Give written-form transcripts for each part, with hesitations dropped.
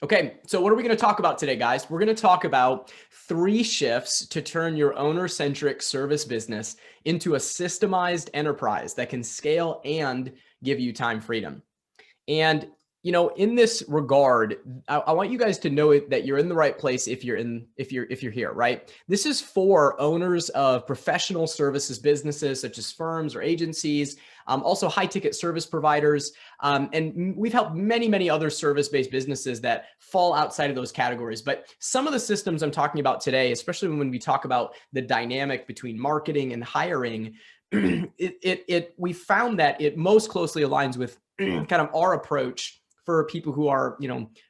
Okay, so what are we going to talk about today, guys? We're going to talk about 3 shifts to turn your owner-centric service business into a systemized enterprise that can scale and give you time freedom. And in this regard, I want you guys to know that you're in the right place if you're here, right? This is for owners of professional services businesses such as firms or agencies, also high ticket service providers. And we've helped many other service-based businesses that fall outside of those categories. But some of the systems I'm talking about today, especially when we talk about the dynamic between marketing and hiring, we found that it most closely aligns with kind of our approach for people who are,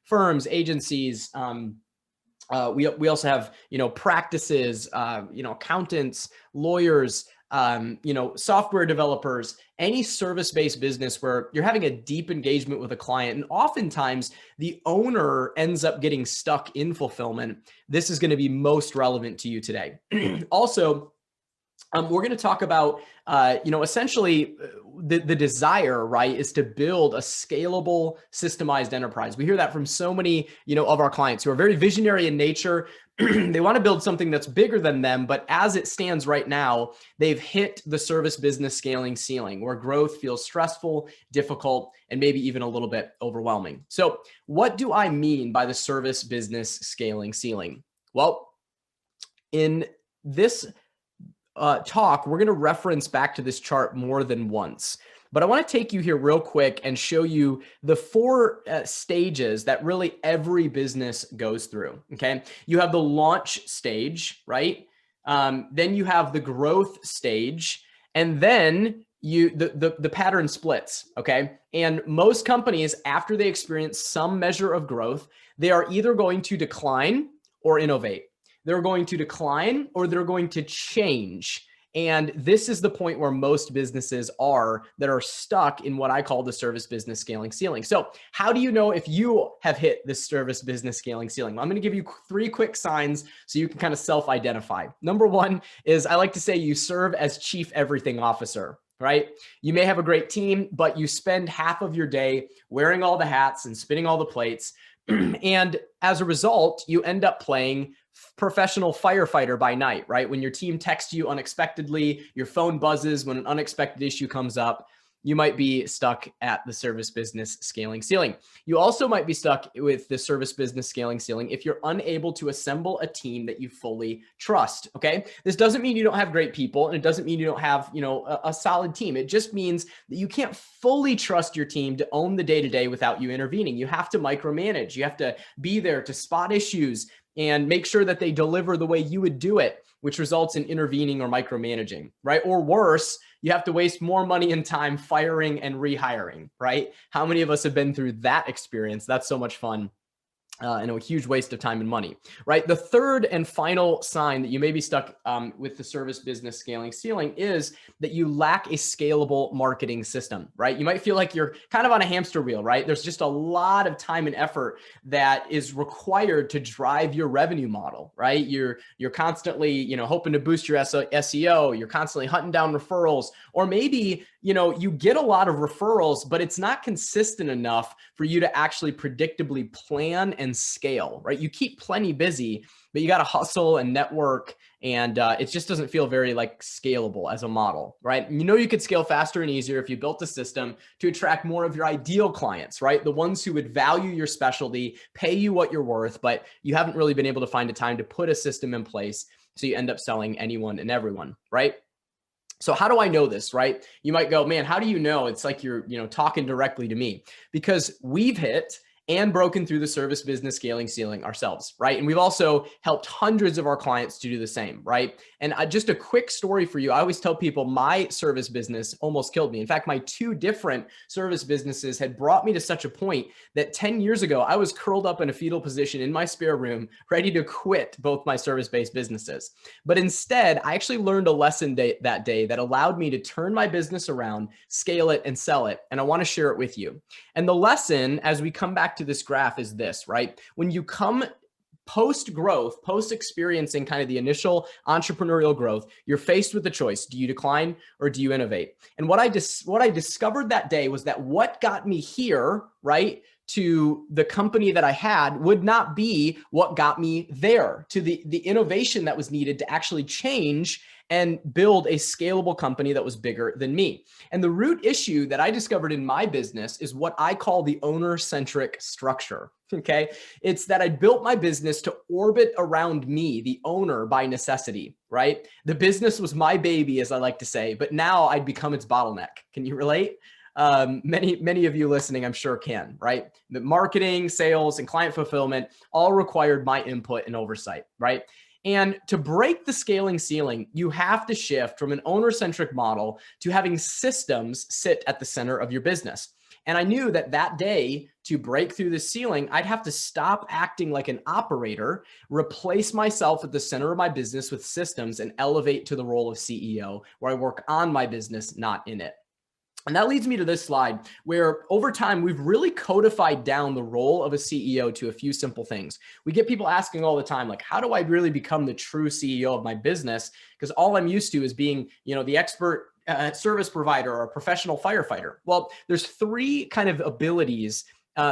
firms, agencies. We also have, practices, accountants, lawyers, software developers, any service-based business where you're having a deep engagement with a client. And oftentimes the owner ends up getting stuck in fulfillment. This is going to be most relevant to you today. Also, we're going to talk about, essentially the desire, right, is to build a scalable, systemized enterprise. We hear that from so many, of our clients who are very visionary in nature. They want to build something that's bigger than them, but as it stands right now, they've hit the service business scaling ceiling where growth feels stressful, difficult, and maybe even a little bit overwhelming. So what do I mean by the service business scaling ceiling? Well, in this talk, we're going to reference back to this chart more than once. But I want to take you here real quick and show you the 4 stages that really every business goes through. Okay. You have the launch stage, right? Then you have the growth stage, and then the pattern splits. Okay. And most companies, after they experience some measure of growth, they are either going to decline or innovate. They're going to decline or they're going to change. And this is the point where most businesses are that are stuck in what I call the service business scaling ceiling. So how do you know if you have hit the service business scaling ceiling? I'm going to give you 3 quick signs so you can kind of self-identify. Number 1 is, I like to say, you serve as chief everything officer, right? You may have a great team, but you spend half of your day wearing all the hats and spinning all the plates. And as a result, you end up playing professional firefighter by night, right? When your team texts you unexpectedly, your phone buzzes when an unexpected issue comes up, you might be stuck at the service business scaling ceiling. You also might be stuck with the service business scaling ceiling if you're unable to assemble a team that you fully trust, okay? This doesn't mean you don't have great people, and it doesn't mean you don't have, a solid team. It just means that you can't fully trust your team to own the day-to-day without you intervening. You have to micromanage. You have to be there to spot issues and make sure that they deliver the way you would do it, which results in intervening or micromanaging, right? Or worse, you have to waste more money and time firing and rehiring, right? How many of us have been through that experience? That's so much fun. And a huge waste of time and money, right? The third and final sign that you may be stuck with the service business scaling ceiling is that you lack a scalable marketing system, right? You might feel like you're kind of on a hamster wheel, right? There's just a lot of time and effort that is required to drive your revenue model, right? You're constantly, hoping to boost your SEO. You're constantly hunting down referrals, or maybe, you get a lot of referrals, but it's not consistent enough for you to actually predictably plan and scale, right? You keep plenty busy, but you got to hustle and network, and it just doesn't feel very scalable as a model, right? You could scale faster and easier if you built a system to attract more of your ideal clients, right? The ones who would value your specialty, pay you what you're worth, but you haven't really been able to find a time to put a system in place, so you end up selling anyone and everyone, right? So how do I know this, right? You might go, man, how do you know? It's like you're, talking directly to me, because we've hit and broken through the service business scaling ceiling ourselves, right? And we've also helped hundreds of our clients to do the same, right? And just a quick story for you. I always tell people my service business almost killed me. In fact, my 2 different service businesses had brought me to such a point that 10 years ago, I was curled up in a fetal position in my spare room, ready to quit both my service-based businesses. But instead, I actually learned a lesson that day that allowed me to turn my business around, scale it, and sell it. And I want to share it with you. And the lesson, as we come back to this graph, is this, right? When you come post-growth, post-experiencing kind of the initial entrepreneurial growth, you're faced with the choice. Do you decline or do you innovate? And what I discovered that day was that what got me here, right, to the company that I had would not be what got me there, to the innovation that was needed to actually change and build a scalable company that was bigger than me. And the root issue that I discovered in my business is what I call the owner-centric structure. Okay. It's that I built my business to orbit around me, the owner, by necessity, right? The business was my baby, as I like to say, but now I'd become its bottleneck. Can you relate? Many of you listening, I'm sure can, right? The marketing, sales, and client fulfillment all required my input and oversight, right? And to break the scaling ceiling, you have to shift from an owner-centric model to having systems sit at the center of your business. And I knew that that day, to break through the ceiling, I'd have to stop acting like an operator, replace myself at the center of my business with systems, and elevate to the role of CEO, where I work on my business, not in it. And that leads me to this slide, where over time, we've really codified down the role of a CEO to a few simple things. We get people asking all the time, like, how do I really become the true CEO of my business? Because all I'm used to is being, the expert service provider or a professional firefighter. Well, there's three kind of abilities,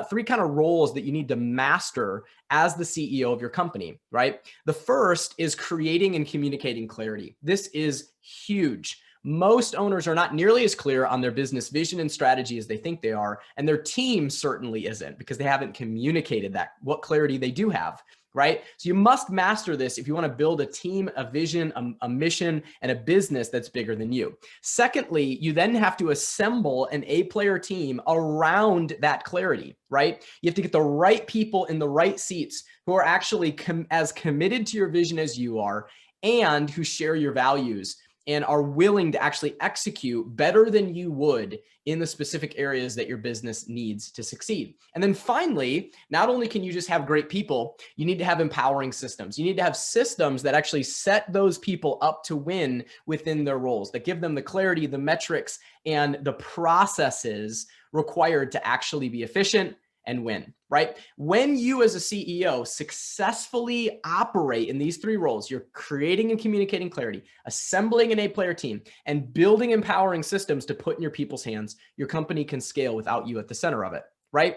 three kind of roles that you need to master as the CEO of your company, right? The first is creating and communicating clarity. This is huge. Most owners are not nearly as clear on their business vision and strategy as they think they are. And their team certainly isn't, because they haven't communicated what clarity they do have, right? So you must master this if you want to build a team, a vision, a mission, and a business that's bigger than you. Secondly, you then have to assemble an A-player team around that clarity, right? You have to get the right people in the right seats who are actually as committed to your vision as you are, and who share your values and are willing to actually execute better than you would in the specific areas that your business needs to succeed. And then finally, not only can you just have great people, you need to have empowering systems. You need to have systems that actually set those people up to win within their roles, that give them the clarity, the metrics, and the processes required to actually be efficient and win, right? When you as a CEO successfully operate in these three roles, you're creating and communicating clarity, assembling an A-player team, and building empowering systems to put in your people's hands, your company can scale without you at the center of it, right?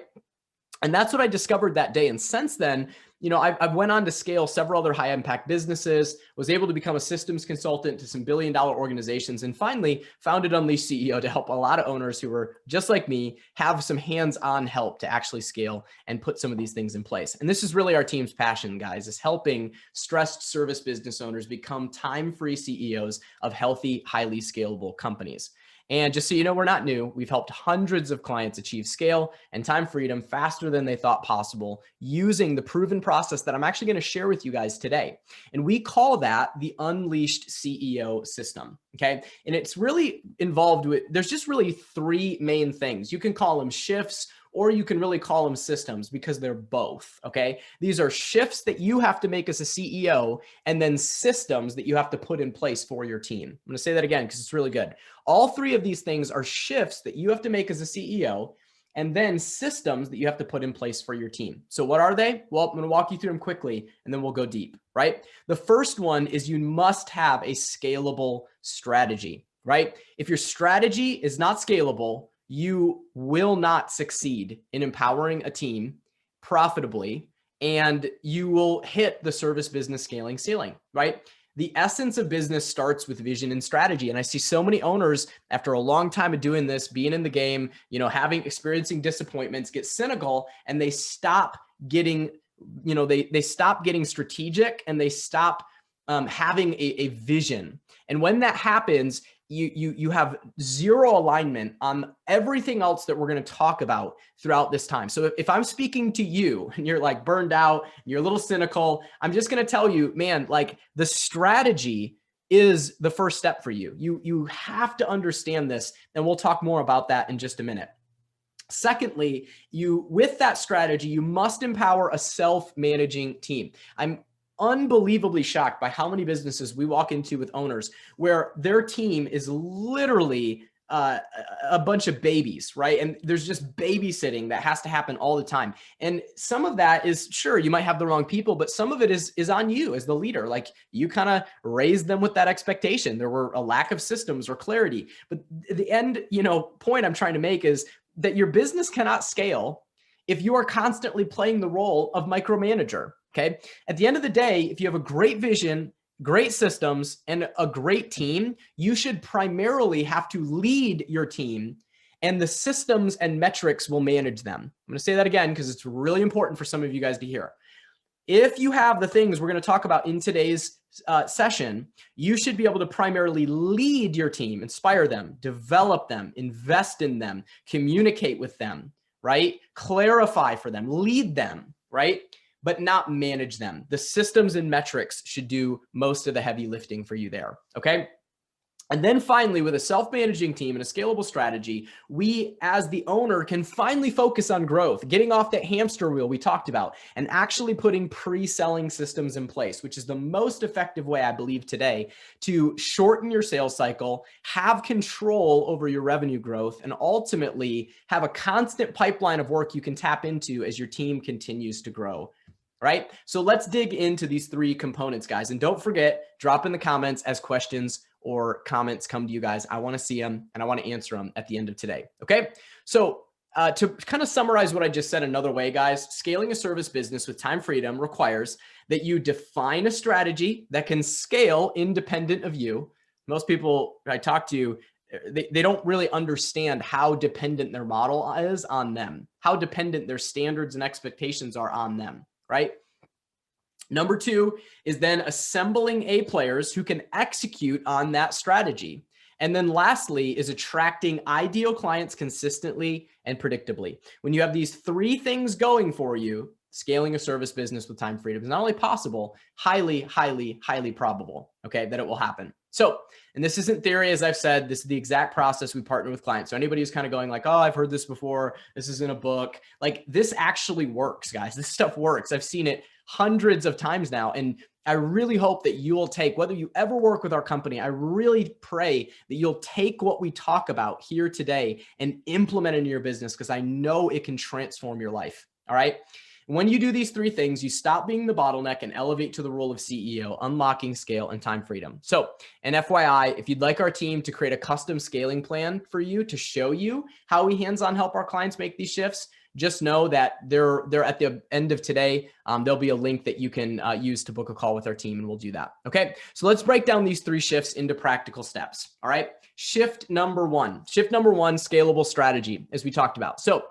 And that's what I discovered that day. And since then, I went on to scale several other high impact businesses, was able to become a systems consultant to some billion-dollar organizations, and finally founded Unleashed CEO to help a lot of owners who were just like me have some hands-on help to actually scale and put some of these things in place. And this is really our team's passion, guys, is helping stressed service business owners become time-free CEOs of healthy, highly scalable companies. And just so you know, we're not new. We've helped hundreds of clients achieve scale and time freedom faster than they thought possible using the proven process that I'm actually going to share with you guys today. And we call that the Unleashed CEO system. Okay. And it's really involved with, there's just really three main things. You can call them shifts, or you can really call them systems, because they're both, okay? These are shifts that you have to make as a CEO, and then systems that you have to put in place for your team. I'm gonna say that again, because it's really good. All three of these things are shifts that you have to make as a CEO, and then systems that you have to put in place for your team. So what are they? Well, I'm gonna walk you through them quickly, and then we'll go deep, right? The first one is you must have a scalable strategy, right? If your strategy is not scalable, you will not succeed in empowering a team profitably, and you will hit the service business scaling ceiling, right? The essence of business starts with vision and strategy. And I see so many owners after a long time of doing this, being in the game, experiencing disappointments, get cynical, and they stop getting, they stop getting strategic, and they stop having a vision. And when that happens, you have zero alignment on everything else that we're going to talk about throughout this time. So if I'm speaking to you and you're like burned out, you're a little cynical, I'm just going to tell you, man, like the strategy is the first step for you. You have to understand this, and we'll talk more about that in just a minute. Secondly, with that strategy, you must empower a self-managing team. I'm unbelievably shocked by how many businesses we walk into with owners where their team is literally a bunch of babies, right? And there's just babysitting that has to happen all the time. And some of that is, sure, you might have the wrong people, but some of it is on you as the leader. Like you kind of raised them with that expectation. There were a lack of systems or clarity. But the end, point I'm trying to make is that your business cannot scale if you are constantly playing the role of micromanager. Okay. At the end of the day, if you have a great vision, great systems, and a great team, you should primarily have to lead your team, and the systems and metrics will manage them. I'm going to say that again because it's really important for some of you guys to hear. If you have the things we're going to talk about in today's session, you should be able to primarily lead your team, inspire them, develop them, invest in them, communicate with them, right? Clarify for them, lead them, right? But not manage them. The systems and metrics should do most of the heavy lifting for you there, okay? And then finally, with a self-managing team and a scalable strategy, we as the owner can finally focus on growth, getting off that hamster wheel we talked about, and actually putting pre-selling systems in place, which is the most effective way, I believe, today to shorten your sales cycle, have control over your revenue growth, and ultimately have a constant pipeline of work you can tap into as your team continues to grow. Right? So let's dig into these three components, guys. And don't forget, drop in the comments as questions or comments come to you guys. I want to see them and I want to answer them at the end of today. Okay. So to kind of summarize what I just said another way, guys, scaling a service business with time freedom requires that you define a strategy that can scale independent of you. Most people I talk to, they don't really understand how dependent their model is on them, how dependent their standards and expectations are on them. Right? Number two is then assembling A players who can execute on that strategy. And then lastly is attracting ideal clients consistently and predictably. When you have these three things going for you, scaling a service business with time freedom is not only possible, highly, highly, highly probable, okay, that it will happen. So, and this isn't theory, as I've said, this is the exact process we partner with clients. So anybody who's kind of going like, oh, I've heard this before, this is in a book, like this actually works, guys. This stuff works. I've seen it hundreds of times now. And I really hope that you will take, whether you ever work with our company, I really pray that you'll take what we talk about here today and implement it in your business, because I know it can transform your life. All right. When you do these three things, you stop being the bottleneck and elevate to the role of CEO, unlocking scale and time freedom. So, and FYI, if you'd like our team to create a custom scaling plan for you to show you how we hands-on help our clients make these shifts, just know that they're at the end of today. There'll be a link that you can use to book a call with our team, and we'll do that. Okay. So let's break down these three shifts into practical steps. All right. Shift number one, scalable strategy, as we talked about. So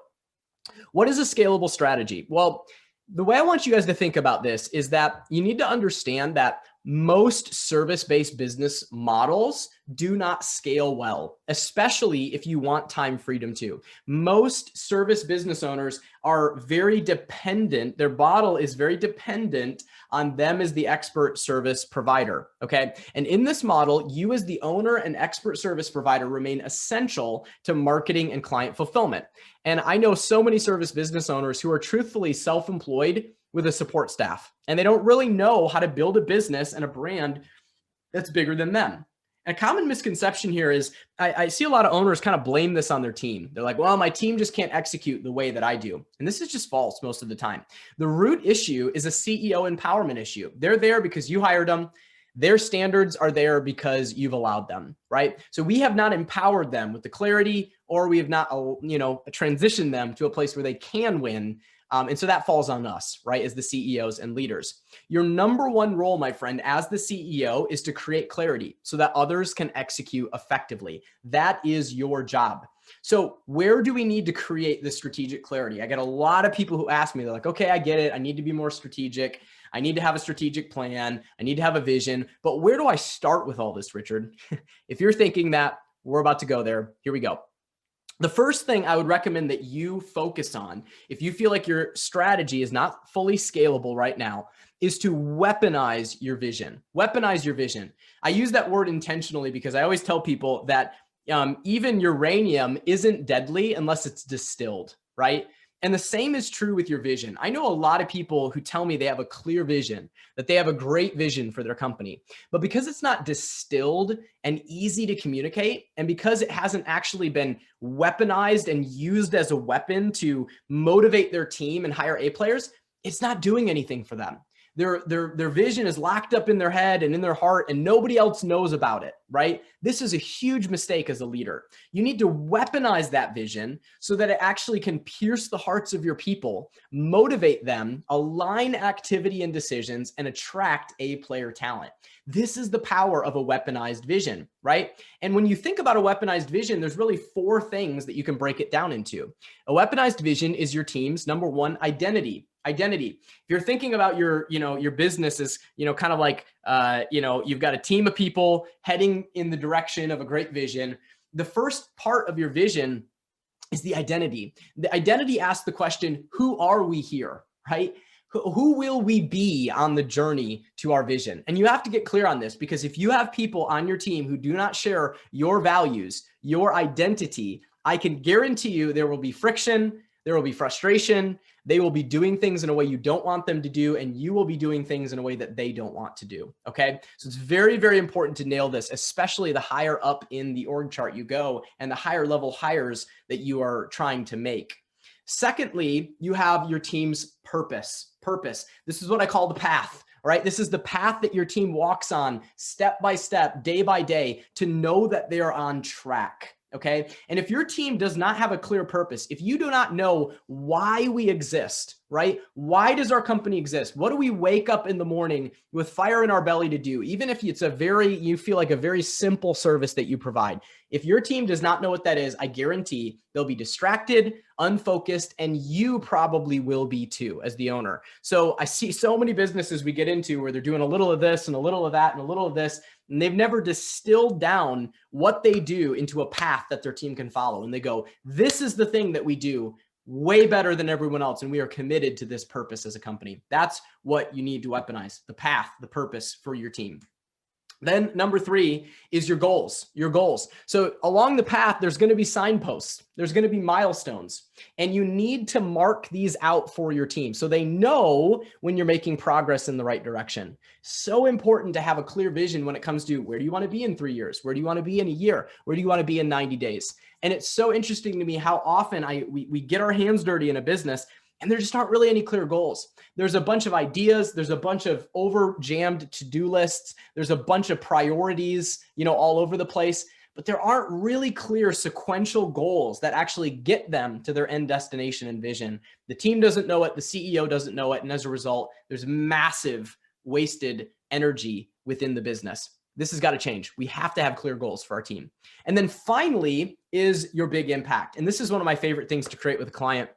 what is a scalable strategy? Well, the way I want you guys to think about this is that you need to understand that most service-based business models do not scale well, especially if you want time freedom too. Most service business owners are very dependent. Their model is very dependent on them as the expert service provider. Okay. And in this model, you as the owner and expert service provider remain essential to marketing and client fulfillment. And I know so many service business owners who are truthfully self-employed with a support staff, and they don't really know how to build a business and a brand that's bigger than them. And a common misconception here is I see a lot of owners kind of blame this on their team. They're like, well, my team just can't execute the way that I do. And this is just false most of the time. The root issue is a CEO empowerment issue. They're there because you hired them. Their standards are there because you've allowed them, right? So we have not empowered them with the clarity, or we have not, transitioned them to a place where they can win. And so that falls on us, right, as the CEOs and leaders. Your number one role, my friend, as the CEO is to create clarity so that others can execute effectively. That is your job. So where do we need to create this strategic clarity? I get a lot of people who ask me, they're like, okay, I get it. I need to be more strategic. I need to have a strategic plan. I need to have a vision. But where do I start with all this, Richard? If you're thinking that, we're about to go there. Here we go. The first thing I would recommend that you focus on, if you feel like your strategy is not fully scalable right now, is to weaponize your vision. Weaponize your vision. I use that word intentionally because I always tell people that even uranium isn't deadly unless it's distilled, right? And the same is true with your vision. I know a lot of people who tell me they have a clear vision, that they have a great vision for their company, but because it's not distilled and easy to communicate, and because it hasn't actually been weaponized and used as a weapon to motivate their team and hire A players, it's not doing anything for them. Their vision is locked up in their head and in their heart, and nobody else knows about it, right? This is a huge mistake as a leader. You need to weaponize that vision so that it actually can pierce the hearts of your people, motivate them, align activity and decisions, and attract A-player talent. This is the power of a weaponized vision, right? And when you think about a weaponized vision, there's really 4 things that you can break it down into. A weaponized vision is your team's number 1 identity. If you're thinking about your business as, kind of like, you've got a team of people heading in the direction of a great vision. The first part of your vision is the identity. The identity asks the question, who are we here, right? Who will we be on the journey to our vision? And you have to get clear on this, because if you have people on your team who do not share your values, your identity, I can guarantee you there will be friction, there will be frustration, they will be doing things in a way you don't want them to do, and you will be doing things in a way that they don't want to do, okay? So it's very, very important to nail this, especially the higher up in the org chart you go and the higher level hires that you are trying to make. Secondly, you have your team's purpose. This is what I call the path, all right? This is the path that your team walks on step by step, day by day, to know that they are on track. Okay. And if your team does not have a clear purpose, if you do not know why we exist, right? Why does our company exist? What do we wake up in the morning with fire in our belly to do? Even if it's you feel like a very simple service that you provide. If your team does not know what that is, I guarantee they'll be distracted, unfocused, and you probably will be too as the owner. So I see so many businesses we get into where they're doing a little of this and a little of that and a little of this, and they've never distilled down what they do into a path that their team can follow. And they go, this is the thing that we do way better than everyone else, and we are committed to this purpose as a company. That's what you need to weaponize: the path, the purpose for your team. Then number 3 is your goals. So along the path, there's going to be signposts. There's going to be milestones, and you need to mark these out for your team so they know when you're making progress in the right direction. So important to have a clear vision when it comes to where do you want to be in 3 years? Where do you want to be in a year? Where do you want to be in 90 days? And it's so interesting to me how often we get our hands dirty in a business and there just aren't really any clear goals. There's a bunch of ideas. There's a bunch of over jammed to-do lists. There's a bunch of priorities, all over the place, but there aren't really clear sequential goals that actually get them to their end destination and vision. The team doesn't know it. The CEO doesn't know it. And as a result, there's massive wasted energy within the business. This has got to change. We have to have clear goals for our team. And then finally is your big impact. And this is one of my favorite things to create with a client.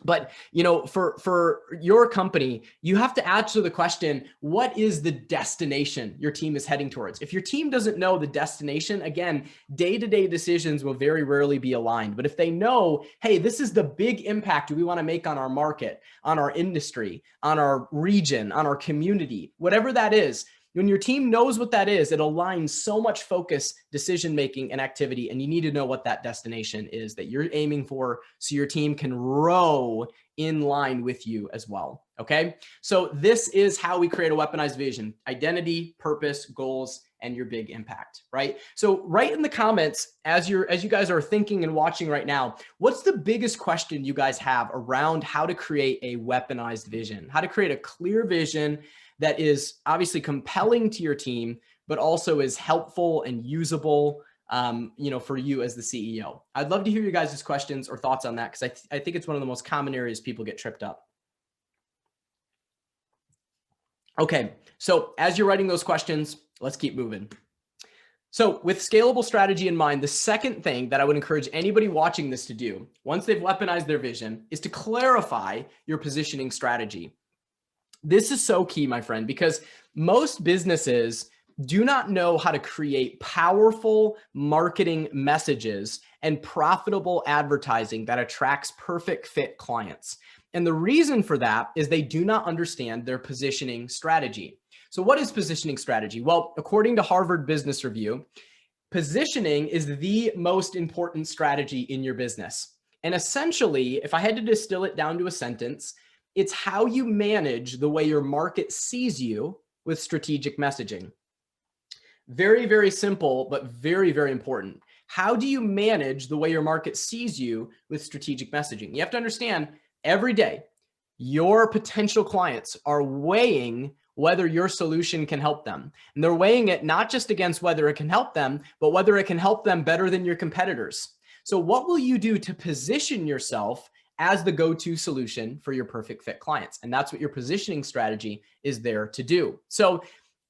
But, for your company, you have to answer the question, what is the destination your team is heading towards? If your team doesn't know the destination, again, day-to-day decisions will very rarely be aligned. But if they know, hey, this is the big impact we want to make on our market, on our industry, on our region, on our community, whatever that is, when your team knows what that is, it aligns so much focus, decision-making, and activity. And you need to know what that destination is that you're aiming for so your team can row in line with you as well. Okay. So this is how we create a weaponized vision: identity, purpose, goals, and your big impact, right? So write in the comments as you guys are thinking and watching right now, what's the biggest question you guys have around how to create a weaponized vision, how to create a clear vision that is obviously compelling to your team, but also is helpful and usable, for you as the CEO. I'd love to hear you guys' questions or thoughts on that, because I think it's one of the most common areas people get tripped up. Okay, so as you're writing those questions, let's keep moving. So with scalable strategy in mind, the second thing that I would encourage anybody watching this to do, once they've weaponized their vision, is to clarify your positioning strategy. This is so key, my friend, because most businesses do not know how to create powerful marketing messages and profitable advertising that attracts perfect fit clients. And the reason for that is they do not understand their positioning strategy. So what is positioning strategy? Well, according to Harvard Business Review, positioning is the most important strategy in your business. And essentially, if I had to distill it down to a sentence, it's how you manage the way your market sees you with strategic messaging. Very, very simple, but very, very important. How do you manage the way your market sees you with strategic messaging? You have to understand every day, your potential clients are weighing whether your solution can help them. And they're weighing it not just against whether it can help them, but whether it can help them better than your competitors. So what will you do to position yourself as the go-to solution for your perfect fit clients? And that's what your positioning strategy is there to do. So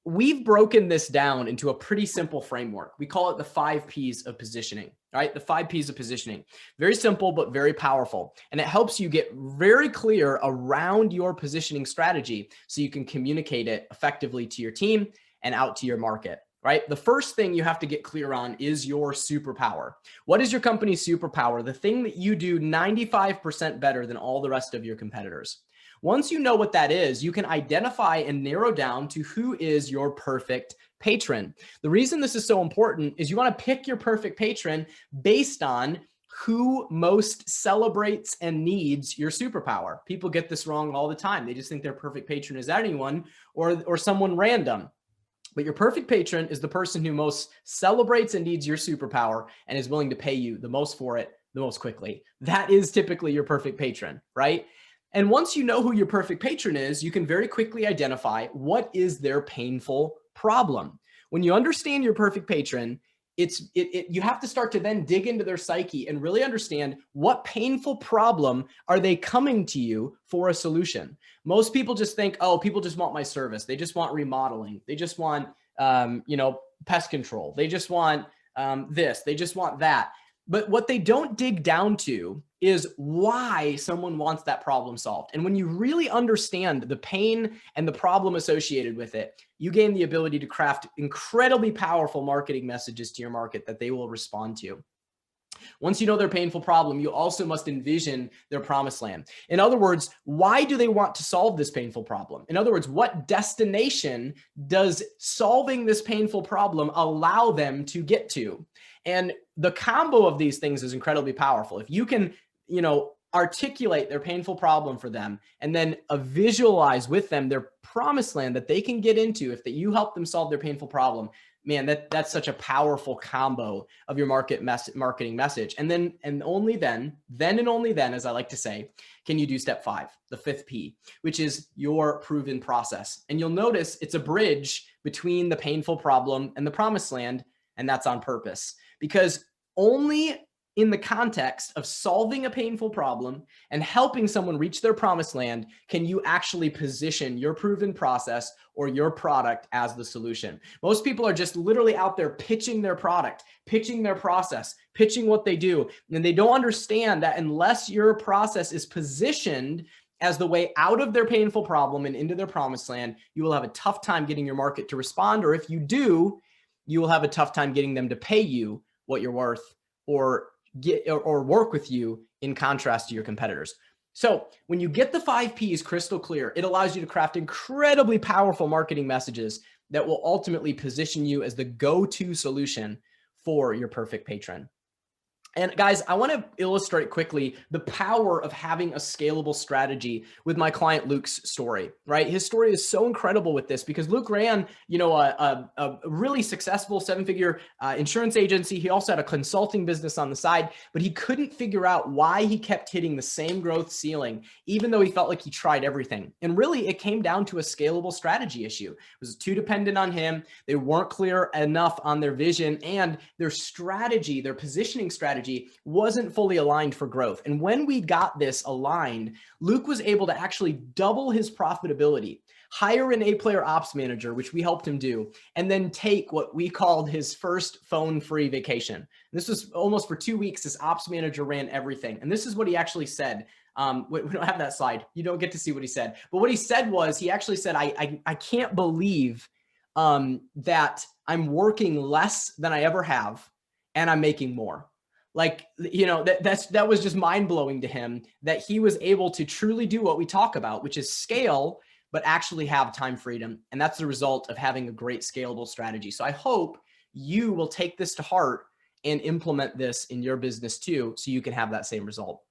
we've broken this down into a pretty simple framework. We call it the 5 P's of positioning, right? The 5 P's of positioning. Very simple, but very powerful. And it helps you get very clear around your positioning strategy so you can communicate it effectively to your team and out to your market, right? The first thing you have to get clear on is your superpower. What is your company's superpower? The thing that you do 95% better than all the rest of your competitors. Once you know what that is, you can identify and narrow down to who is your perfect patron. The reason this is so important is you want to pick your perfect patron based on who most celebrates and needs your superpower. People get this wrong all the time. They just think their perfect patron is anyone or someone random. But your perfect patron is the person who most celebrates and needs your superpower and is willing to pay you the most for it the most quickly. That is typically your perfect patron, right? And once you know who your perfect patron is, you can very quickly identify what is their painful problem. When you understand your perfect patron, you have to start to then dig into their psyche and really understand what painful problem are they coming to you for a solution. Most people just think, oh, people just want my service. They just want remodeling. They just want, pest control. They just want this. They just want that. But what they don't dig down to is why someone wants that problem solved. And when you really understand the pain and the problem associated with it, you gain the ability to craft incredibly powerful marketing messages to your market that they will respond to. Once you know their painful problem, you also must envision their promised land. In other words, why do they want to solve this painful problem? In other words, what destination does solving this painful problem allow them to get to? And the combo of these things is incredibly powerful. If you can, articulate their painful problem for them and then visualize with them their promised land that they can get into if you help them solve their painful problem, man, that's such a powerful combo of your marketing message. And only then, as I like to say, can you do step 5, the 5th P, which is your proven process. And you'll notice it's a bridge between the painful problem and the promised land. And that's on purpose, because only in the context of solving a painful problem and helping someone reach their promised land can you actually position your proven process or your product as the solution. Most people are just literally out there pitching their product, pitching their process, pitching what they do. And they don't understand that unless your process is positioned as the way out of their painful problem and into their promised land, you will have a tough time getting your market to respond. Or if you do, you will have a tough time getting them to pay you what you're worth or work with you in contrast to your competitors. So when you get the 5 Ps crystal clear, it allows you to craft incredibly powerful marketing messages that will ultimately position you as the go-to solution for your perfect patron. And guys, I want to illustrate quickly the power of having a scalable strategy with my client Luke's story, right? His story is so incredible with this because Luke ran, a really successful 7-figure insurance agency. He also had a consulting business on the side, but he couldn't figure out why he kept hitting the same growth ceiling, even though he felt like he tried everything. And really, it came down to a scalable strategy issue. It was too dependent on him. They weren't clear enough on their vision, and their strategy, their positioning strategy, wasn't fully aligned for growth. And when we got this aligned, Luke was able to actually double his profitability, hire an A-player ops manager, which we helped him do, and then take what we called his first phone-free vacation. And this was almost for 2 weeks. This ops manager ran everything. And this is what he actually said. We don't have that slide. You don't get to see what he said. But what he said was, he actually said, I can't believe that I'm working less than I ever have, and I'm making more. That was just mind-blowing to him that he was able to truly do what we talk about, which is scale, but actually have time freedom. And that's the result of having a great scalable strategy. So I hope you will take this to heart and implement this in your business too, so you can have that same result.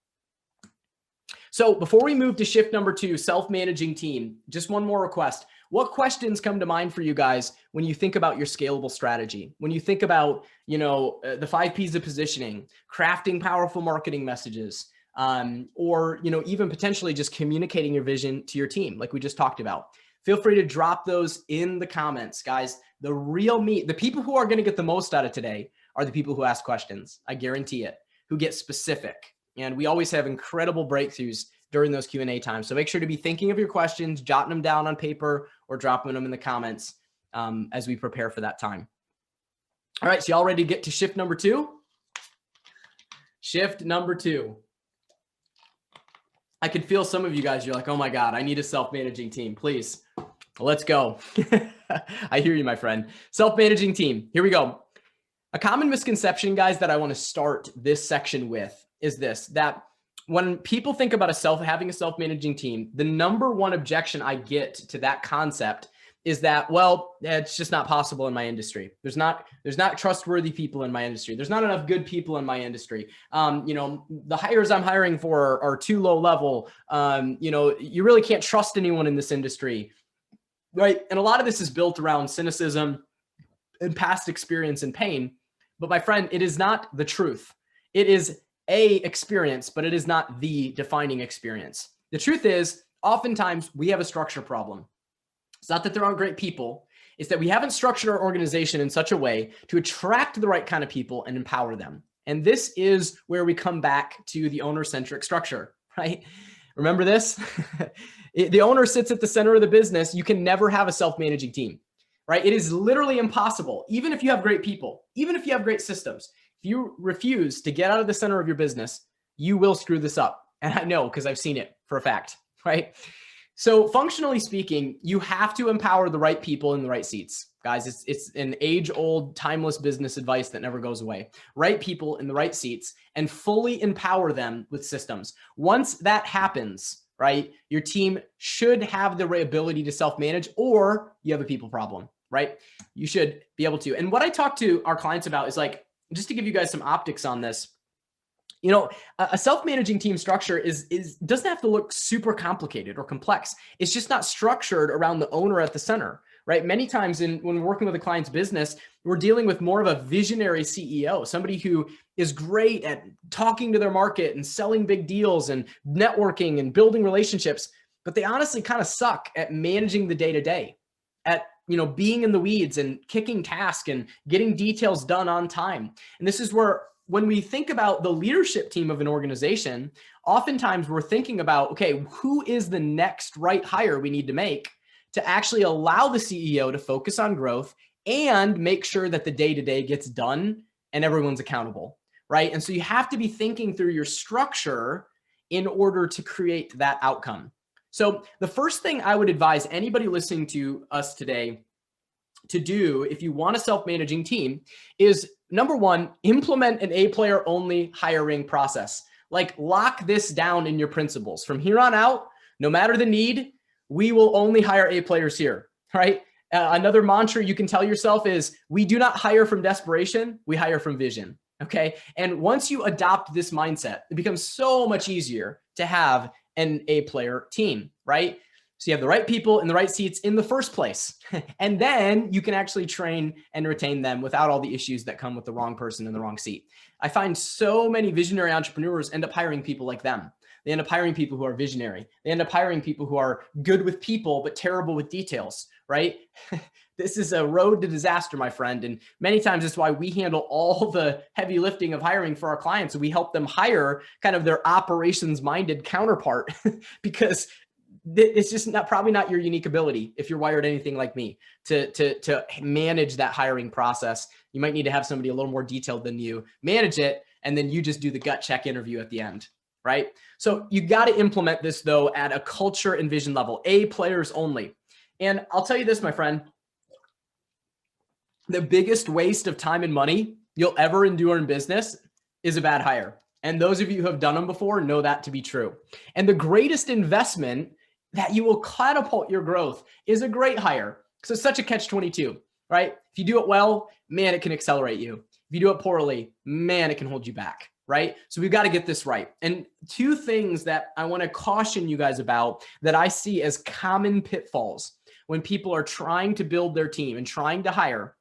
So before we move to shift number 2, self-managing team, just one more request. What questions come to mind for you guys when you think about your scalable strategy? When you think about, the 5 Ps of positioning, crafting powerful marketing messages, or, even potentially just communicating your vision to your team, like we just talked about. Feel free to drop those in the comments, guys. The real meat, the people who are going to get the most out of today are the people who ask questions. I guarantee it, who get specific. And we always have incredible breakthroughs during those Q&A times. So make sure to be thinking of your questions, jotting them down on paper, or dropping them in the comments as we prepare for that time. All right, so y'all ready to get to shift number 2? Shift number 2. I can feel some of you guys, you're like, oh my God, I need a self-managing team, please. Let's go. I hear you, my friend. Self-managing team, here we go. A common misconception, guys, that I want to start this section with is this, that when people think about having a self-managing team, the number one objection I get to that concept is that, well, it's just not possible in my industry. There's not trustworthy people in my industry. There's not enough good people in my industry. The hires I'm hiring for are too low level. You really can't trust anyone in this industry, right? And a lot of this is built around cynicism and past experience and pain. But my friend, it is not the truth. It is a experience, but it is not the defining experience. The truth is, oftentimes we have a structure problem. It's not that there aren't great people. It's that we haven't structured our organization in such a way to attract the right kind of people and empower them. And this is where we come back to the owner-centric structure, right? Remember this? The owner sits at the center of the business. You can never have a self-managing team, right? It is literally impossible. Even if you have great people, even if you have great systems, if you refuse to get out of the center of your business, you will screw this up. And I know, because I've seen it for a fact, right? So functionally speaking, you have to empower the right people in the right seats. Guys, it's an age-old, timeless business advice that never goes away. Right people in the right seats and fully empower them with systems. Once that happens, right, your team should have the ability to self-manage, or you have a people problem, right? You should be able to. And what I talk to our clients about is, like, just to give you guys some optics on this, a self-managing team structure doesn't have to look super complicated or complex. It's just not structured around the owner at the center, right? Many times when we're working with a client's business, we're dealing with more of a visionary CEO, somebody who is great at talking to their market and selling big deals and networking and building relationships, but they honestly kind of suck at managing the day-to-day, at being in the weeds and kicking tasks and getting details done on time. And this is where, when we think about the leadership team of an organization, oftentimes we're thinking about, okay, who is the next right hire we need to make to actually allow the CEO to focus on growth and make sure that the day-to-day gets done and everyone's accountable, right? And so you have to be thinking through your structure in order to create that outcome. So the first thing I would advise anybody listening to us today to do, if you want a self-managing team, is number one, implement an A-player only hiring process. Like, lock this down in your principles. From here on out, no matter the need, we will only hire A-players here, right? Another mantra you can tell yourself is, we do not hire from desperation, we hire from vision, okay? And once you adopt this mindset, it becomes so much easier to have an A-player team, right? So you have the right people in the right seats in the first place. And then you can actually train and retain them without all the issues that come with the wrong person in the wrong seat. I find so many visionary entrepreneurs end up hiring people like them. They end up hiring people who are visionary. They end up hiring people who are good with people, but terrible with details, right? This is a road to disaster, my friend. And many times that's why we handle all the heavy lifting of hiring for our clients. We help them hire kind of their operations-minded counterpart because it's just probably not your unique ability, if you're wired anything like me, to manage that hiring process. You might need to have somebody a little more detailed than you manage it, and then you just do the gut check interview at the end, right? So you got to implement this, though, at a culture and vision level, A-players only. And I'll tell you this, my friend, the biggest waste of time and money you'll ever endure in business is a bad hire. And those of you who have done them before know that to be true. And the greatest investment that you will catapult your growth is a great hire. So it's such a catch-22, right? If you do it well, man, it can accelerate you. If you do it poorly, man, it can hold you back, right? So we've got to get this right. And two things that I want to caution you guys about that I see as common pitfalls when people are trying to build their team and trying to hire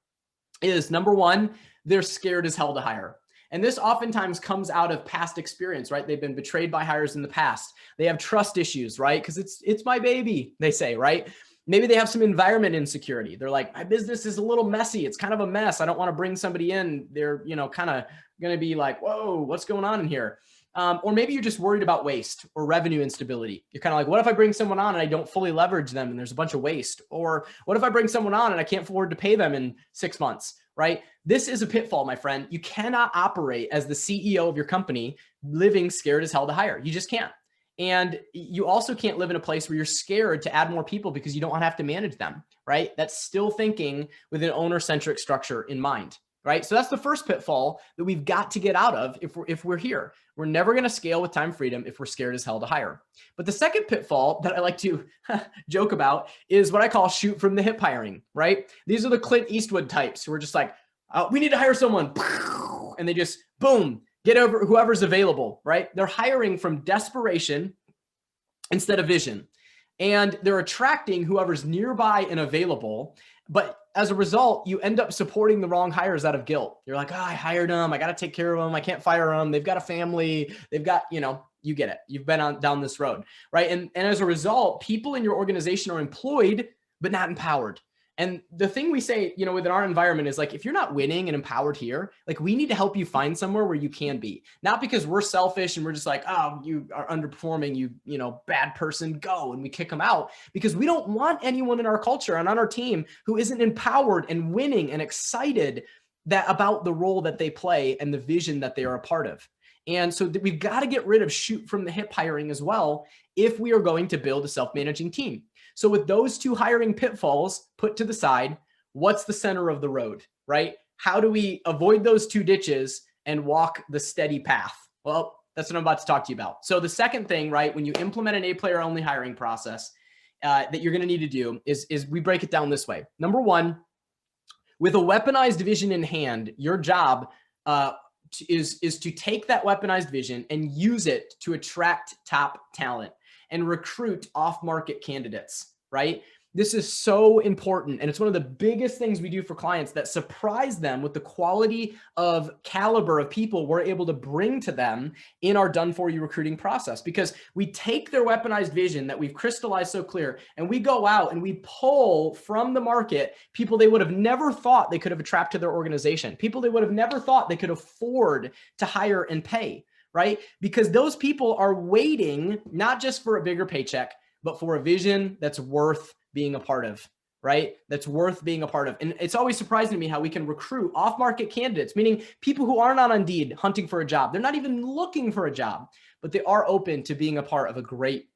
is, number one, they're scared as hell to hire. And this oftentimes comes out of past experience, right? They've been betrayed by hires in the past. They have trust issues, right? Because it's my baby, they say, right? Maybe they have some environment insecurity. They're like, my business is a little messy. It's kind of a mess. I don't want to bring somebody in. They're, kind of going to be like, whoa, what's going on in here? Or maybe you're just worried about waste or revenue instability. You're kind of like, what if I bring someone on and I don't fully leverage them and there's a bunch of waste? Or what if I bring someone on and I can't afford to pay them in 6 months, right? This is a pitfall, my friend. You cannot operate as the CEO of your company living scared as hell to hire. You just can't. And you also can't live in a place where you're scared to add more people because you don't want to have to manage them, right? That's still thinking with an owner-centric structure in mind. Right? So that's the first pitfall that we've got to get out of if we're here. We're never going to scale with time freedom if we're scared as hell to hire. But the second pitfall that I like to joke about is what I call shoot from the hip hiring, right? These are the Clint Eastwood types who are just like, we need to hire someone. And they just, boom, get over whoever's available, right? They're hiring from desperation instead of vision. And they're attracting whoever's nearby and available. But as a result, you end up supporting the wrong hires out of guilt. You're like, I hired them. I got to take care of them. I can't fire them. They've got a family. They've got, you get it. You've been down this road, right? And as a result, people in your organization are employed, but not empowered. And the thing we say, within our environment is like, if you're not winning and empowered here, like we need to help you find somewhere where you can be. Not because we're selfish and we're just like, oh, you are underperforming, you bad person, go. And we kick them out because we don't want anyone in our culture and on our team who isn't empowered and winning and excited about the role that they play and the vision that they are a part of. And so we've got to get rid of shoot from the hip hiring as well if we are going to build a self-managing team. So with those two hiring pitfalls put to the side, what's the center of the road, right? How do we avoid those two ditches and walk the steady path? Well, that's what I'm about to talk to you about. So the second thing, right, when you implement an A-player only hiring process that you're going to need to do is we break it down this way. Number one, with a weaponized vision in hand, your job is to take that weaponized vision and use it to attract top talent and recruit off-market candidates, right? This is so important. And it's one of the biggest things we do for clients that surprise them with the quality of caliber of people we're able to bring to them in our done-for-you recruiting process, because we take their weaponized vision that we've crystallized so clear and we go out and we pull from the market people they would have never thought they could have attracted to their organization, people they would have never thought they could afford to hire and pay, right? Because those people are waiting not just for a bigger paycheck, but for a vision that's worth being a part of, right? That's worth being a part of. And it's always surprising to me how we can recruit off-market candidates, meaning people who aren't on Indeed hunting for a job. They're not even looking for a job, but they are open to being a part of a great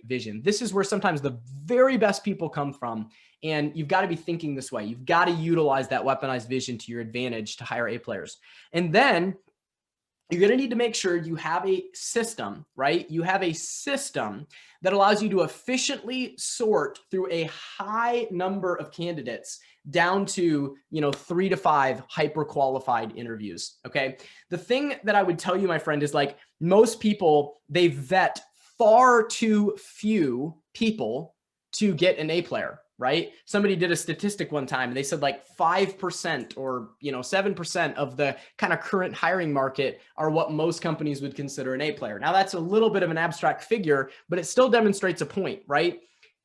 vision. This is where sometimes the very best people come from. And you've got to be thinking this way. You've got to utilize that weaponized vision to your advantage to hire A players. And then you're going to need to make sure you have a system, right? You have a system that allows you to efficiently sort through a high number of candidates down to, 3 to 5 hyper qualified interviews. Okay. The thing that I would tell you, my friend, is like most people, they vet far too few people to get an A player. Right? Somebody did a statistic one time and they said like 5% or 7% of the kind of current hiring market are what most companies would consider an A player. Now that's a little bit of an abstract figure, but it still demonstrates a point, right?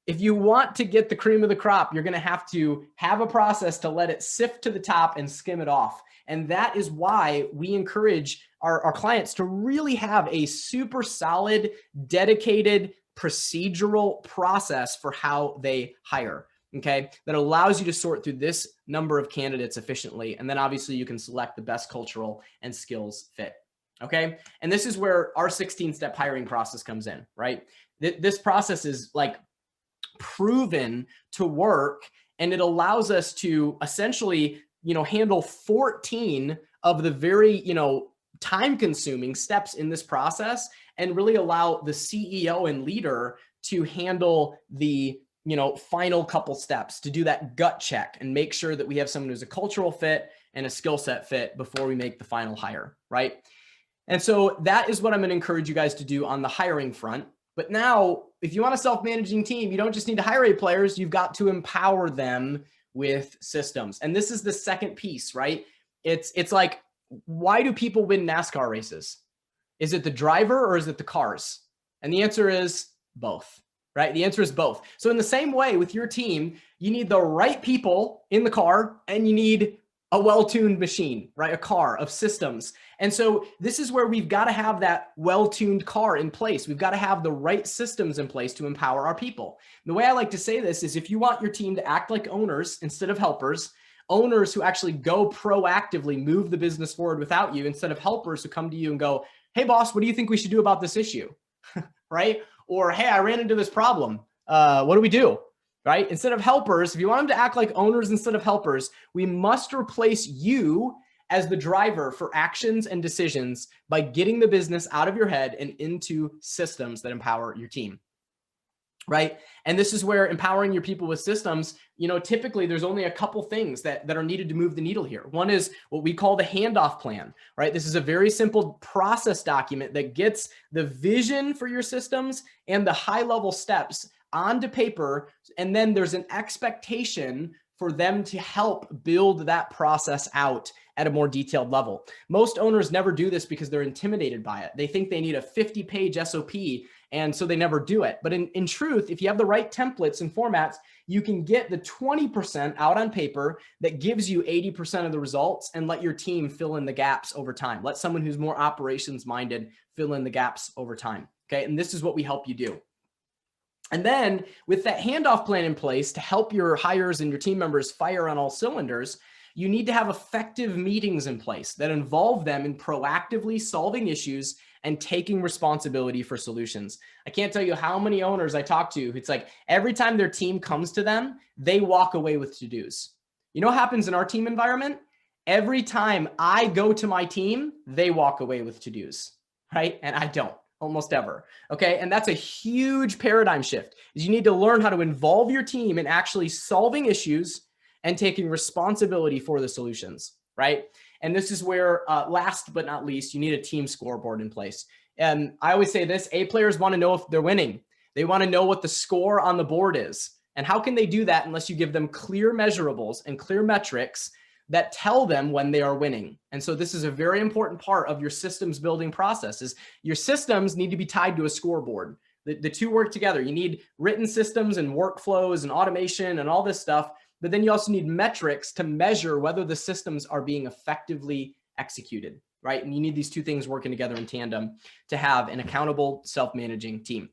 If you want to get the cream of the crop, you're going to have a process to let it sift to the top and skim it off. And that is why we encourage our clients to really have a super solid, dedicated, procedural process for how they hire, okay? That allows you to sort through this number of candidates efficiently. And then obviously you can select the best cultural and skills fit, okay? And this is where our 16-step hiring process comes in, right? This process is like proven to work, and it allows us to essentially, handle 14 of the very, time-consuming steps in this process, and really allow the CEO and leader to handle the, final couple steps, to do that gut check and make sure that we have someone who's a cultural fit and a skill set fit before we make the final hire, right? And so that is what I'm going to encourage you guys to do on the hiring front. But now, if you want a self-managing team, you don't just need to hire A players, you've got to empower them with systems. And this is the second piece, right? It's like why do people win NASCAR races? Is it the driver or is it the cars? And the answer is both, right? The answer is both. So in the same way with your team, you need the right people in the car and you need a well-tuned machine, right? A car of systems. And so this is where we've got to have that well-tuned car in place. We've got to have the right systems in place to empower our people. And the way I like to say this is if you want your team to act like owners instead of helpers, owners who actually go proactively move the business forward without you instead of helpers who come to you and go, hey boss, what do you think we should do about this issue? Right? Or, hey, I ran into this problem. What do we do? Right? Instead of helpers, if you want them to act like owners instead of helpers, we must replace you as the driver for actions and decisions by getting the business out of your head and into systems that empower your team. Right? And this is where empowering your people with systems, typically there's only a couple things that are needed to move the needle here. One is what we call the handoff plan, right? This is a very simple process document that gets the vision for your systems and the high level steps onto paper. And then there's an expectation for them to help build that process out at a more detailed level. Most owners never do this because they're intimidated by it. They think they need a 50-page SOP, and so they never do it. But in truth, if you have the right templates and formats, you can get the 20% out on paper that gives you 80% of the results and let your team fill in the gaps over time. Let someone who's more operations minded fill in the gaps over time. Okay. And this is what we help you do. And then with that handoff plan in place to help your hires and your team members fire on all cylinders, you need to have effective meetings in place that involve them in proactively solving issues and taking responsibility for solutions. I can't tell you how many owners I talk to. It's like every time their team comes to them, they walk away with to-dos. You know what happens in our team environment? Every time I go to my team, they walk away with to-dos, right? And I don't. Almost ever. Okay. And that's a huge paradigm shift is you need to learn how to involve your team in actually solving issues and taking responsibility for the solutions. Right. And this is where last but not least, you need a team scoreboard in place. And I always say this, A players want to know if they're winning. They want to know what the score on the board is. And how can they do that unless you give them clear measurables and clear metrics that tell them when they are winning? And so this is a very important part of your systems building process is your systems need to be tied to a scoreboard. The two work together. You need written systems and workflows and automation and all this stuff, but then you also need metrics to measure whether the systems are being effectively executed, right? And you need these two things working together in tandem to have an accountable self-managing team.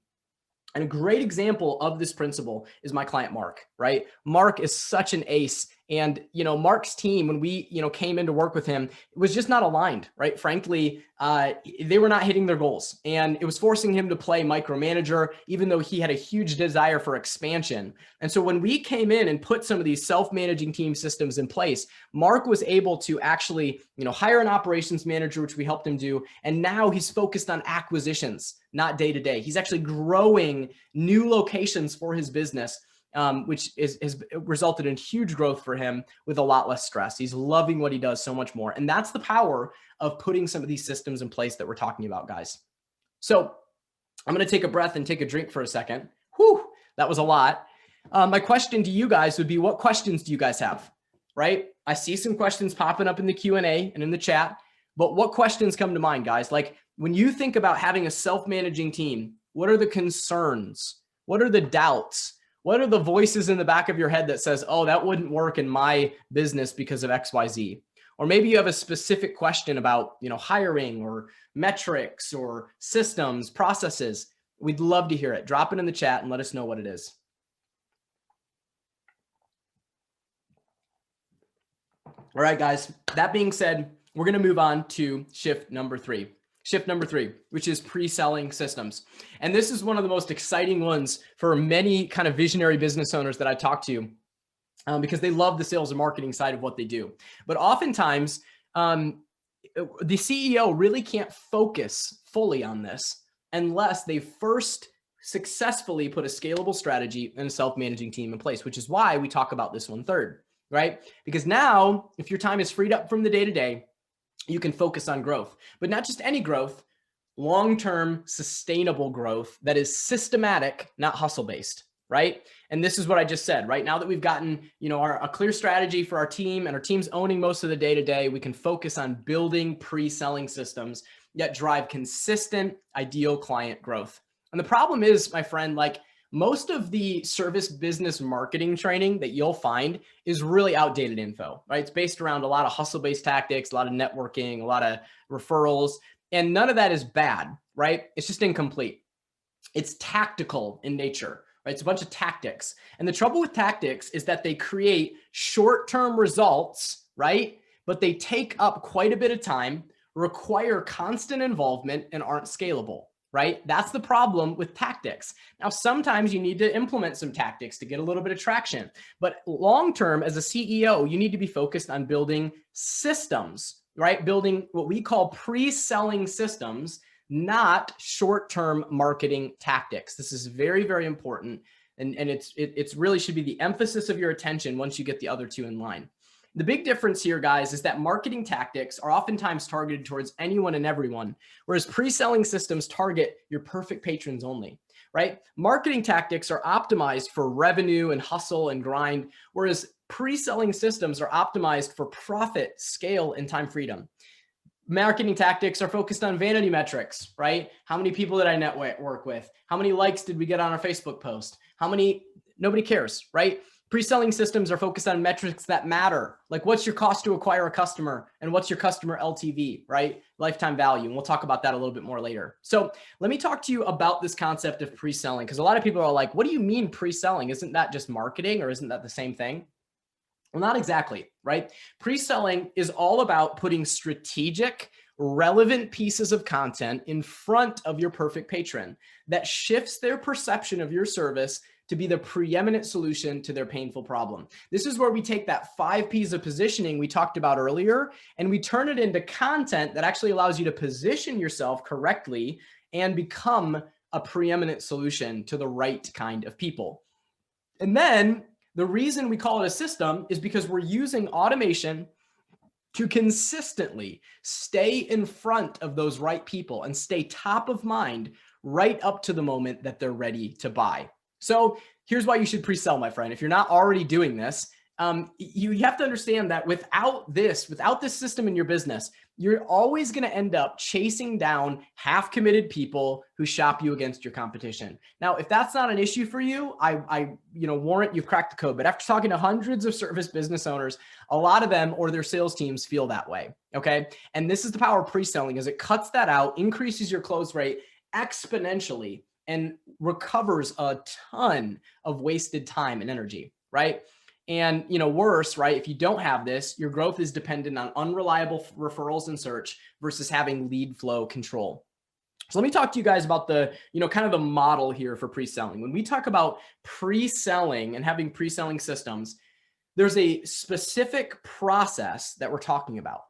And a great example of this principle is my client, Mark, right? Mark is such an ace. And, Mark's team, when we, came in to work with him, it was just not aligned, right? Frankly, they were not hitting their goals and it was forcing him to play micromanager, even though he had a huge desire for expansion. And so when we came in and put some of these self-managing team systems in place, Mark was able to actually, hire an operations manager, which we helped him do. And now he's focused on acquisitions, not day to day. He's actually growing new locations for his business. Which has resulted in huge growth for him with a lot less stress. He's loving what he does so much more. And that's the power of putting some of these systems in place that we're talking about, guys. So I'm going to take a breath and take a drink for a second. Whew, that was a lot. My question to you guys would be, what questions do you guys have, right? I see some questions popping up in the Q&A and in the chat, but what questions come to mind, guys? Like when you think about having a self-managing team, what are the concerns? What are the doubts? What are the voices in the back of your head that says, oh, that wouldn't work in my business because of XYZ? Or maybe you have a specific question about, hiring or metrics or systems, processes. We'd love to hear it. Drop it in the chat and let us know what it is. All right, guys, that being said, we're going to move on to shift number 3. Shift number 3, which is pre-selling systems. And this is one of the most exciting ones for many kind of visionary business owners that I talk to because they love the sales and marketing side of what they do. But oftentimes, the CEO really can't focus fully on this unless they first successfully put a scalable strategy and a self-managing team in place, which is why we talk about this one third, right? Because now, if your time is freed up from the day-to-day, you can focus on growth, but not just any growth, long-term sustainable growth that is systematic, not hustle-based. right? And this is what I just said, right? Now that we've gotten, a clear strategy for our team and our team's owning most of the day-to-day, we can focus on building pre-selling systems that drive consistent, ideal client growth. And the problem is, my friend, like most of the service business marketing training that you'll find is really outdated info, right? It's based around a lot of hustle-based tactics, a lot of networking, a lot of referrals, and none of that is bad, right? It's just incomplete. It's tactical in nature, right? It's a bunch of tactics. And the trouble with tactics is that they create short-term results, right? But they take up quite a bit of time, require constant involvement, and aren't scalable, right? That's the problem with tactics. Now, sometimes you need to implement some tactics to get a little bit of traction, but long-term as a CEO, you need to be focused on building systems, right? Building what we call pre-selling systems, not short-term marketing tactics. This is very, very important. And it's really should be the emphasis of your attention once you get the other two in line. The big difference here, guys, is that marketing tactics are oftentimes targeted towards anyone and everyone, whereas pre-selling systems target your perfect patrons only, right? Marketing tactics are optimized for revenue and hustle and grind, whereas pre-selling systems are optimized for profit, scale, and time freedom. Marketing tactics are focused on vanity metrics, right? How many people did I network with? How many likes did we get on our Facebook post? Nobody cares, right? Pre-selling systems are focused on metrics that matter. Like what's your cost to acquire a customer and what's your customer LTV, right? Lifetime value. And we'll talk about that a little bit more later. So let me talk to you about this concept of pre-selling, because a lot of people are like, what do you mean pre-selling? Isn't that just marketing or isn't that the same thing? Well, not exactly, right? Pre-selling is all about putting strategic, relevant pieces of content in front of your perfect patron that shifts their perception of your service to be the preeminent solution to their painful problem. This is where we take that 5 P's of positioning we talked about earlier, and we turn it into content that actually allows you to position yourself correctly and become a preeminent solution to the right kind of people. And then the reason we call it a system is because we're using automation to consistently stay in front of those right people and stay top of mind right up to the moment that they're ready to buy. So here's why you should pre-sell, my friend. If you're not already doing this, you have to understand that without this system in your business, you're always going to end up chasing down half-committed people who shop you against your competition. Now, if that's not an issue for you, I warrant you've cracked the code. But after talking to hundreds of service business owners, a lot of them or their sales teams feel that way. Okay, and this is the power of pre-selling, is it cuts that out, increases your close rate exponentially, and recovers a ton of wasted time and energy, right? And worse, right? If you don't have this, your growth is dependent on unreliable referrals and search versus having lead flow control. So let me talk to you guys about the, kind of the model here for pre-selling. When we talk about pre-selling and having pre-selling systems, there's a specific process that we're talking about.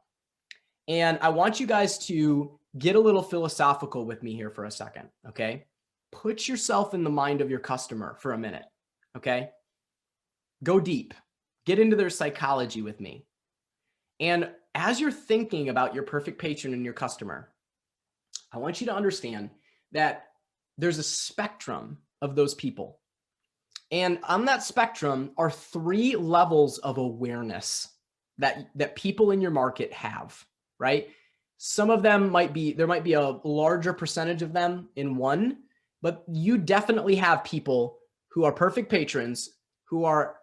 And I want you guys to get a little philosophical with me here for a second, okay? Put yourself in the mind of your customer for a minute, okay? Go deep, get into their psychology with me. And as you're thinking about your perfect patron and your customer, I want you to understand that there's a spectrum of those people. And on that spectrum are 3 levels of awareness that people in your market have, right? Some of them there might be a larger percentage of them in one, but you definitely have people who are perfect patrons who are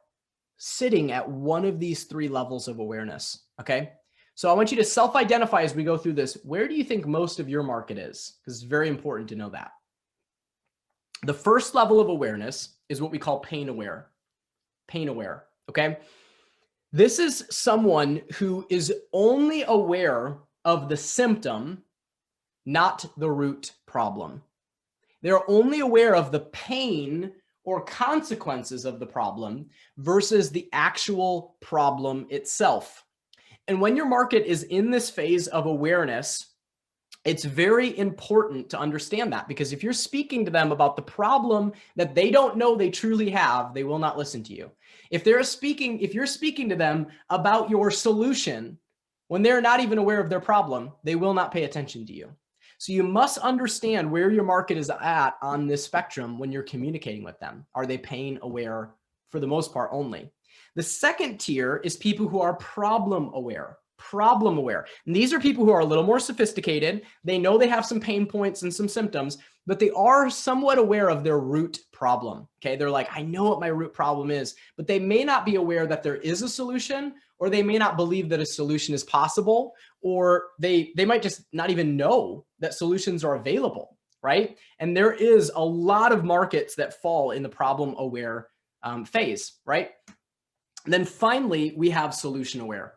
sitting at one of these 3 levels of awareness, okay? So I want you to self-identify as we go through this. Where do you think most of your market is? Because it's very important to know that. The first level of awareness is what we call pain aware. Pain aware, okay? This is someone who is only aware of the symptom, not the root problem. They're only aware of the pain or consequences of the problem versus the actual problem itself. And when your market is in this phase of awareness, it's very important to understand that, because if you're speaking to them about the problem that they don't know they truly have, they will not listen to you. If you're speaking to them about your solution when they're not even aware of their problem, they will not pay attention to you. So you must understand where your market is at on this spectrum when you're communicating with them. Are they pain aware for the most part only? The second tier is people who are problem aware. Problem aware. And these are people who are a little more sophisticated. They know they have some pain points and some symptoms, but they are somewhat aware of their root problem. Okay. They're like, I know what my root problem is, but they may not be aware that there is a solution, or they may not believe that a solution is possible, or they might just not even know that solutions are available. Right. And there is a lot of markets that fall in the problem aware phase. Right. Then finally, we have solution aware.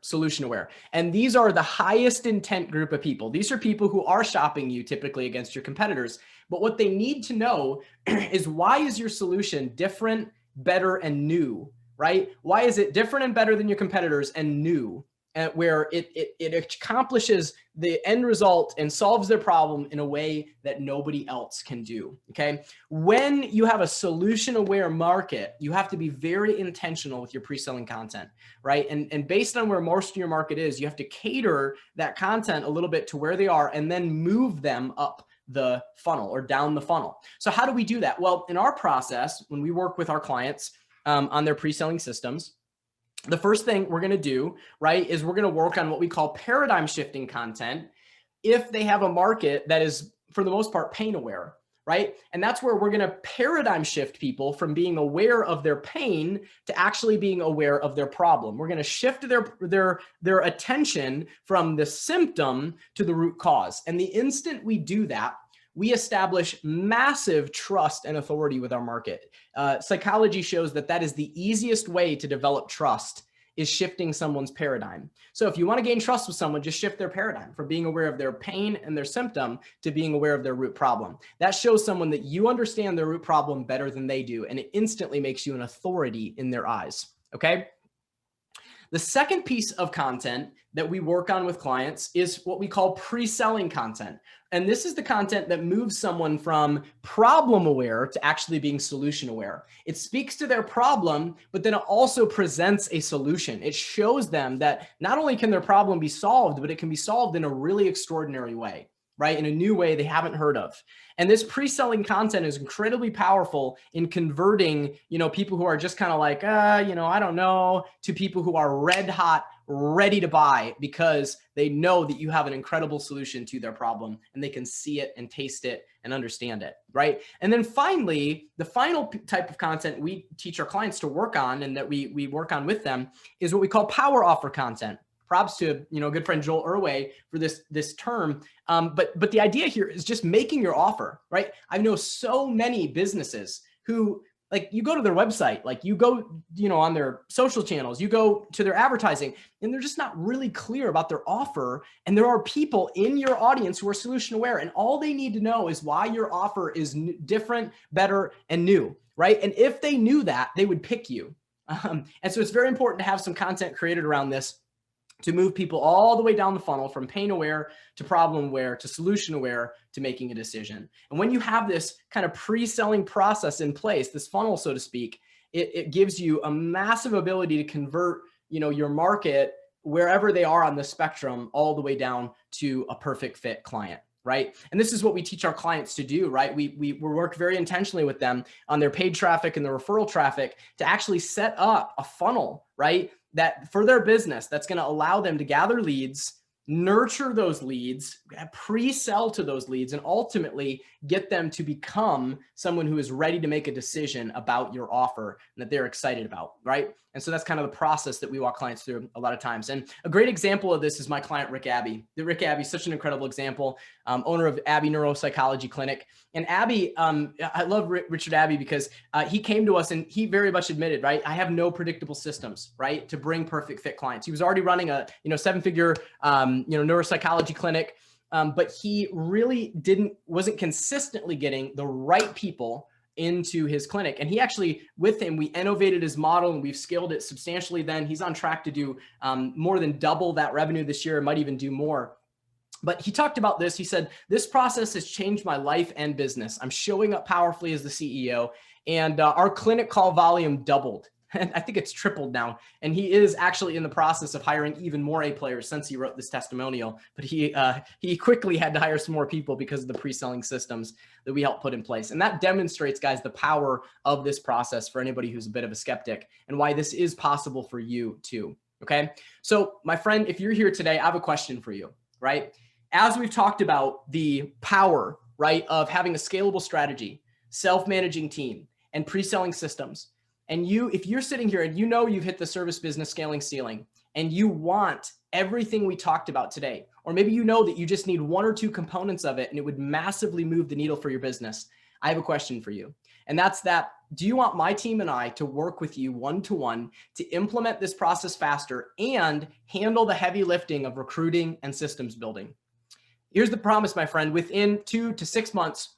And these are the highest intent group of people. These are people who are shopping you typically against your competitors. But what they need to know is, why is your solution different, better, and new, right? Why is it different and better than your competitors and new? Where it accomplishes the end result and solves their problem in a way that nobody else can do, okay? When you have a solution-aware market, you have to be very intentional with your pre-selling content, right? And based on where most of your market is, you have to cater that content a little bit to where they are and then move them up the funnel or down the funnel. So how do we do that? Well, in our process, when we work with our clients on their pre-selling systems, the first thing we're going to do, right, is we're going to work on what we call paradigm shifting content if they have a market that is, for the most part, pain aware, right? And that's where we're going to paradigm shift people from being aware of their pain to actually being aware of their problem. We're going to shift their attention from the symptom to the root cause. And the instant we do that, we establish massive trust and authority with our market. Psychology shows that that is the easiest way to develop trust, is shifting someone's paradigm. So if you want to gain trust with someone, just shift their paradigm from being aware of their pain and their symptom to being aware of their root problem. That shows someone that you understand their root problem better than they do, and it instantly makes you an authority in their eyes, okay? The second piece of content that we work on with clients is what we call pre-selling content. And this is the content that moves someone from problem aware to actually being solution aware. It speaks to their problem, but then it also presents a solution. It shows them that not only can their problem be solved, but it can be solved in a really extraordinary way, right? In a new way they haven't heard of. And this pre-selling content is incredibly powerful in converting, people who are just kind of like, I don't know, to people who are red hot, ready to buy, because they know that you have an incredible solution to their problem and they can see it and taste it and understand it, right? And then finally, the final type of content we teach our clients to work on and that we work on with them is what we call power offer content. Props to good friend Joel Irway for this term. But the idea here is just making your offer, right? I know so many businesses who, like, you go to their website, like you go, on their social channels, you go to their advertising, and they're just not really clear about their offer. And there are people in your audience who are solution aware, and all they need to know is why your offer is different, better, and new, right? And if they knew that, they would pick you. And so it's very important to have some content created around this to move people all the way down the funnel from pain aware to problem aware to solution aware to making a decision. And when you have this kind of pre-selling process in place, this funnel, so to speak, it gives you a massive ability to convert, your market wherever they are on the spectrum all the way down to a perfect fit client. Right. And this is what we teach our clients to do, right? We work very intentionally with them on their paid traffic and the referral traffic to actually set up a funnel, right? That for their business, that's going to allow them to gather leads, nurture those leads, pre-sell to those leads, and ultimately get them to become someone who is ready to make a decision about your offer and that they're excited about, right? And so that's kind of the process that we walk clients through a lot of times. And a great example of this is my client, Rick Abbey. Rick Abbey is such an incredible example, owner of Abbey Neuropsychology Clinic. And Abbey, I love Richard Abbey because he came to us and he very much admitted, right, I have no predictable systems, right, to bring perfect fit clients. He was already running a, seven-figure, neuropsychology clinic, but he really wasn't consistently getting the right people into his clinic. And he actually, with him, we innovated his model and we've scaled it substantially. Then he's on track to do more than double that revenue this year, might even do more. But he talked about this. He said, this process has changed my life and business. I'm showing up powerfully as the CEO, and our clinic call volume doubled. and I think it's tripled now. And he is actually in the process of hiring even more A players since he wrote this testimonial. But he quickly had to hire some more people because of the pre-selling systems that we helped put in place. And that demonstrates, guys, the power of this process for anybody who's a bit of a skeptic and why this is possible for you too. Okay. So my friend, if you're here today, I have a question for you, right? As we've talked about the power, right, of having a scalable strategy, self-managing team, and pre-selling systems. And if you're sitting here and you know you've hit the service business scaling ceiling and you want everything we talked about today, or maybe you know that you just need one or two components of it and it would massively move the needle for your business, I have a question for you. And that's that, do you want my team and I to work with you one-to-one to implement this process faster and handle the heavy lifting of recruiting and systems building? Here's the promise, my friend. Within 2 to 6 months,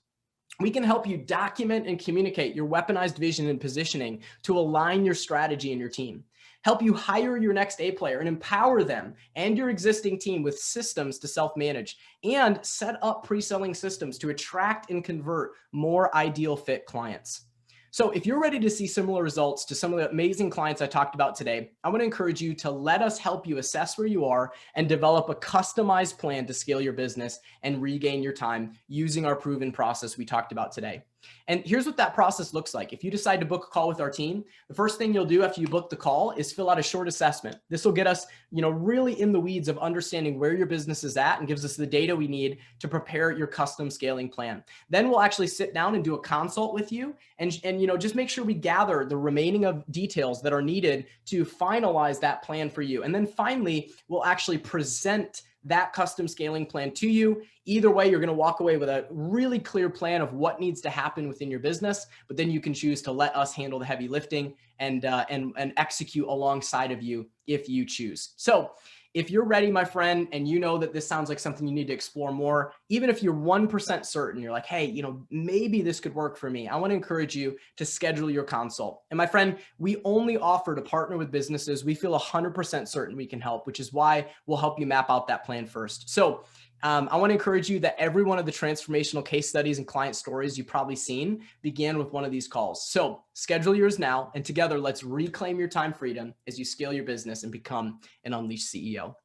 we can help you document and communicate your weaponized vision and positioning to align your strategy and your team. Help you hire your next A player and empower them and your existing team with systems to self-manage, and set up pre-selling systems to attract and convert more ideal fit clients. So if you're ready to see similar results to some of the amazing clients I talked about today, I want to encourage you to let us help you assess where you are and develop a customized plan to scale your business and regain your time using our proven process we talked about today. And here's what that process looks like. If you decide to book a call with our team, the first thing you'll do after you book the call is fill out a short assessment. This will get us, really in the weeds of understanding where your business is at and gives us the data we need to prepare your custom scaling plan. Then we'll actually sit down and do a consult with you and just make sure we gather the remaining of details that are needed to finalize that plan for you. And then finally, we'll actually present that custom scaling plan to you. Either way, you're going to walk away with a really clear plan of what needs to happen within your business, but then you can choose to let us handle the heavy lifting and execute alongside of you if you choose. So if you're ready, my friend, and you know that this sounds like something you need to explore more, even if you're 1% certain, you're like, hey, maybe this could work for me, I want to encourage you to schedule your consult. And my friend, we only offer to partner with businesses we feel 100% certain we can help, which is why we'll help you map out that plan first. So I want to encourage you that every one of the transformational case studies and client stories you've probably seen began with one of these calls. So schedule yours now, and together, let's reclaim your time freedom as you scale your business and become an unleashed CEO.